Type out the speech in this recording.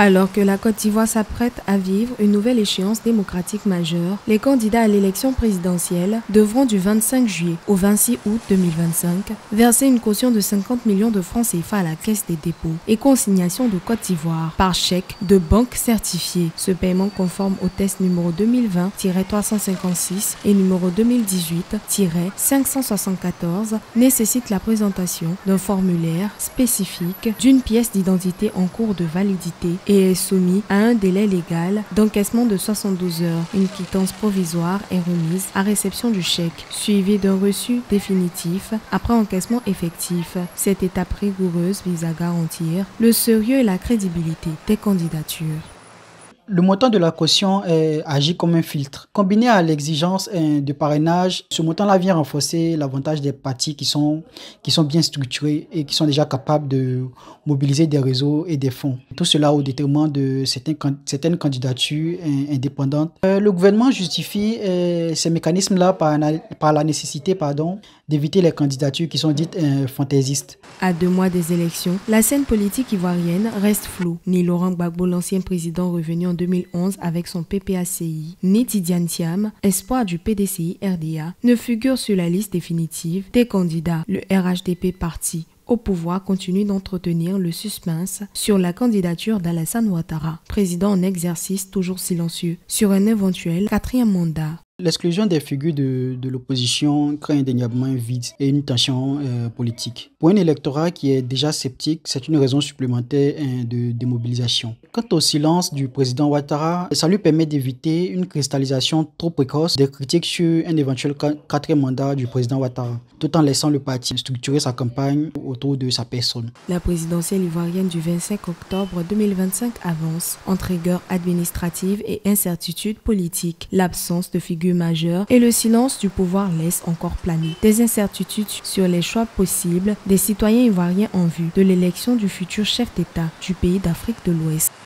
Alors que la Côte d'Ivoire s'apprête à vivre une nouvelle échéance démocratique majeure, les candidats à l'élection présidentielle devront du 25 juillet au 26 août 2025 verser une caution de 50 millions de francs CFA à la Caisse des dépôts et consignation de Côte d'Ivoire par chèque de banque certifié. Ce paiement conforme au test numéro 2020-356 et numéro 2018-574 nécessite la présentation d'un formulaire spécifique d'une pièce d'identité en cours de validité et est soumis à un délai légal d'encaissement de 72 heures. Une quittance provisoire est remise à réception du chèque, suivie d'un reçu définitif après encaissement effectif. Cette étape rigoureuse vise à garantir le sérieux et la crédibilité des candidatures. Le montant de la caution agit comme un filtre. Combiné à l'exigence de parrainage, ce montant-là vient renforcer l'avantage des partis qui sont bien structurés et qui sont déjà capables de mobiliser des réseaux et des fonds. Tout cela au détriment de certaines candidatures indépendantes. Le gouvernement justifie ces mécanismes-là par la nécessité d'éviter les candidatures qui sont dites fantaisistes. À 2 mois des élections, la scène politique ivoirienne reste floue. Ni Laurent Gbagbo, l'ancien président revenu en 2011 avec son PPACI, ni Tidiane Thiam, espoir du PDCI-RDA, ne figurent sur la liste définitive des candidats. Le RHDP parti au pouvoir continue d'entretenir le suspense sur la candidature d'Alassane Ouattara, président en exercice toujours silencieux, sur un éventuel 4e mandat. L'exclusion des figures de l'opposition crée indéniablement un vide et une tension politique. Pour un électorat qui est déjà sceptique, c'est une raison supplémentaire de démobilisation. Quant au silence du président Ouattara, ça lui permet d'éviter une cristallisation trop précoce des critiques sur un éventuel 4e mandat du président Ouattara, tout en laissant le parti structurer sa campagne autour de sa personne. La présidentielle ivoirienne du 25 octobre 2025 avance entre rigueur administrative et incertitude politique. L'absence de figure majeure et le silence du pouvoir laissent encore planer des incertitudes sur les choix possibles des citoyens ivoiriens en vue de l'élection du futur chef d'État du pays d'Afrique de l'Ouest.